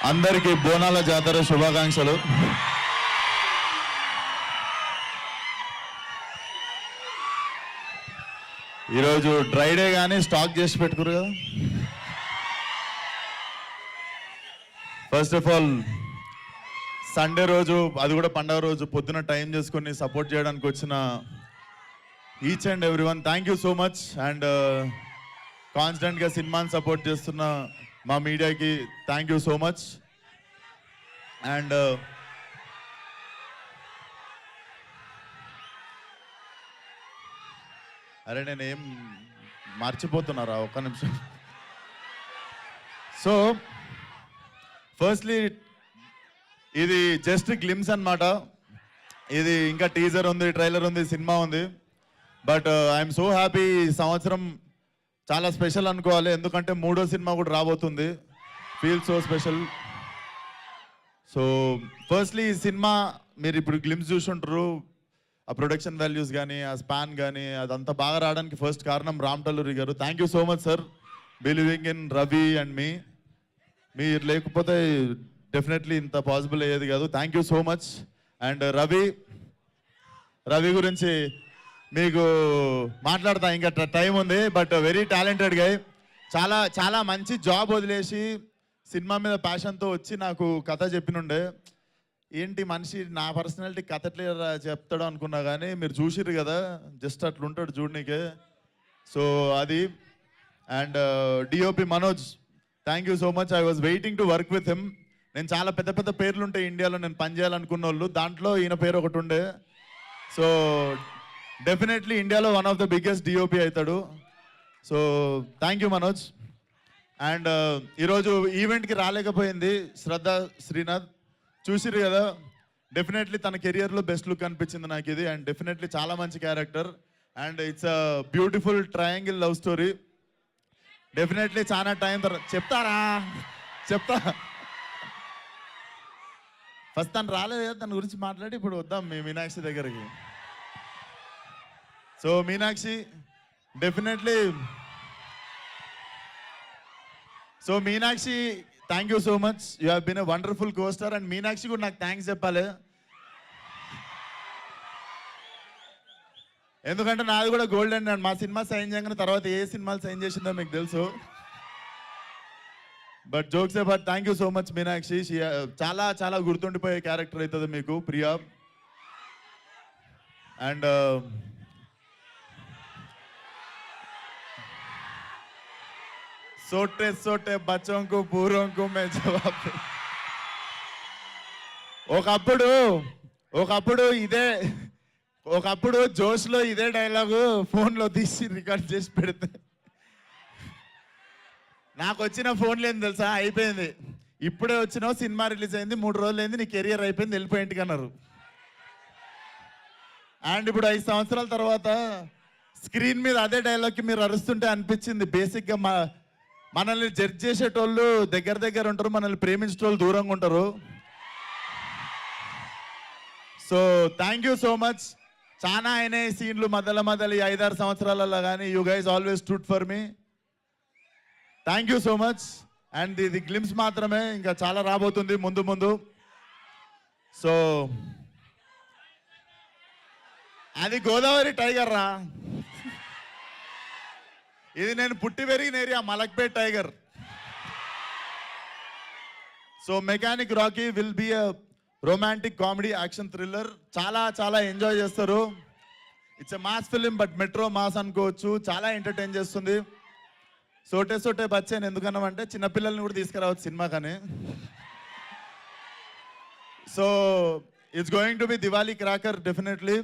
అందరికీ బోనాల జాతర శుభాకాంక్షలు. ఈరోజు డ్రైడే కానీ స్టాక్ చేసి పెట్టుకురు కదా. ఫస్ట్ ఆఫ్ ఆల్ సండే రోజు, అది కూడా పండగ రోజు పొద్దున టైం చేసుకొని సపోర్ట్ చేయడానికి వచ్చిన each and every one thank you so much. And కాన్స్టెంట్గా సినిమాని సపోర్ట్ చేస్తున్న మా మీడియాకి thank you so much. And అరే నేనేం మర్చిపోతున్నారా, ఒక్క నిమిషం. సో ఫస్ట్లీ ఇది జస్ట్ గ్లిమ్స్ అన్నమాట. ఇది ఇంకా టీజర్ ఉంది, ట్రైలర్ ఉంది, సినిమా ఉంది. But I'm so happy. ఈ సంవత్సరం చాలా స్పెషల్ అనుకోవాలి, ఎందుకంటే 3వ సినిమా కూడా రాబోతుంది. Feel so special. So firstly ఈ సినిమా మీరు ఇప్పుడు గ్లిమ్స్ చూసుంటారు. ఆ ప్రొడక్షన్ వాల్యూస్ కానీ, ఆ స్పాన్ కానీ, అదంతా బాగా రావడానికి ఫస్ట్ కారణం Ram Talluri garu. Thank you so much sir, believing in Ravi and me. మీరు లేకపోతే డెఫినెట్లీ ఇంత పాసిబుల్ అయ్యేది కాదు. Thank you so much. And Ravi గురించి మీకు మాట్లాడతా, ఇంకా టైం ఉంది. But very talented guy. చాలా చాలా మంచి జాబ్ వదిలేసి సినిమా మీద ప్యాషన్తో వచ్చి నాకు కథ చెప్పినుండే. ఏంటి మనిషి నా పర్సనాలిటీ కథ ఎట్లా చెప్తాడు అనుకున్నా, కానీ మీరు చూసిర్రు కదా, జస్ట్ అట్లుంటాడు చూడనీకే. సో అది. And DOP Manoj, thank you so much. I was waiting to work with him. నేను చాలా పెద్ద పెద్ద పేర్లు ఉంటాయి ఇండియాలో నేను పనిచేయాలనుకున్న వాళ్ళు, దాంట్లో ఈయన పేరు ఒకటి ఉండే. సో డెఫినెట్లీ ఇండియాలో one of the biggest DOP అవుతాడు. So thank you Manoj. And ఈరోజు ఈవెంట్కి రాలేకపోయింది శ్రద్ధ శ్రీనాథ్, చూసిరు కదా. డెఫినెట్లీ తన కెరియర్లో బెస్ట్ లుక్ అనిపించింది నాకు ఇది. అండ్ డెఫినెట్లీ చాలా మంచి character. And it's a beautiful triangle love story. Definitely చాలా టైం తర్వాత చెప్తా. ఫస్ట్ తను రాలేదు కదా, తన గురించి మాట్లాడి ఇప్పుడు వద్దాం మీ మీనాక్షి దగ్గరికి. So Meenakshi definitely, so Meenakshi thank you so much. You have been a wonderful coaster. And Meenakshi కూడా నాకు థ్యాంక్స్ చెప్పాలి, ఎందుకంటే నాది కూడా గోల్డెన్. అండ్ మా సినిమా సైన్ చేయగానే తర్వాత ఏ సినిమాలు సైన్ చేసిందో మీకు తెలుసు. But jokes but thank you so much Meenakshi. చాలా చాలా గుర్తుండిపోయే క్యారెక్టర్ అవుతుంది మీకు, ప్రియా. అండ్ सोटे सोटे बच्चों को पूरों को मैं जवाब. ఒకప్పుడు జోష్లో ఇదే డైలాగు ఫోన్లో తీసి రికార్డ్ చేసి పెడితే నాకు వచ్చిన ఫోన్లు ఏంది తెలుసా, అయిపోయింది. ఇప్పుడే వచ్చినావు, సినిమా రిలీజ్ అయింది, 3 రోజులు అయింది, నీ కెరియర్ అయిపోయింది, వెళ్ళిపోయి ఇంటికి అన్నారు. అండ్ ఇప్పుడు 5 సంవత్సరాల తర్వాత స్క్రీన్ మీద అదే డైలాగ్కి మీరు అరుస్తుంటే అనిపించింది, బేసిక్గా మనల్ని జడ్జ్ చేసేటోళ్ళు దగ్గర ఉంటారు, మనల్ని ప్రేమించేటోళ్ళు దూరంగా ఉంటారు. So thank you so much. చాలా అయినాయి సీన్లు మధ్యలో ఈ 5-6 సంవత్సరాలలో, కానీ you guys always stood for me. Thank you so much. And ఇది గ్లిమ్స్ మాత్రమే, ఇంకా చాలా రాబోతుంది ముందు. సో అది గోదావరి టైగర్ రా, ఇది నేను పుట్టి పెరిగిన area Malakpet tiger. So mechanic Rocky will be a romantic comedy action thriller. చాలా చాలా ఎంజాయ్ చేస్తారు. It's a mass film, but metro mass అనుకోవచ్చు. చాలా ఎంటర్టైన్ చేస్తుంది. సోటే బచ్చాను ఎందుకన్నామంటే చిన్నపిల్లల్ని కూడా తీసుకురావచ్చు సినిమా కానీ. So it's going to be Diwali cracker. Definitely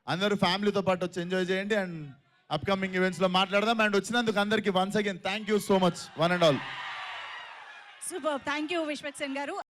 అందరూ ఫ్యామిలీతో పాటు వచ్చి ఎంజాయ్ చేయండి. అండ్ అప్కమింగ్ ఈవెంట్స్లో మాట్లాడదాం. అండ్ వచ్చినందుకు అందరికీ once again thank you so much, one and all. Super, thank you Vishwak Sen గారు.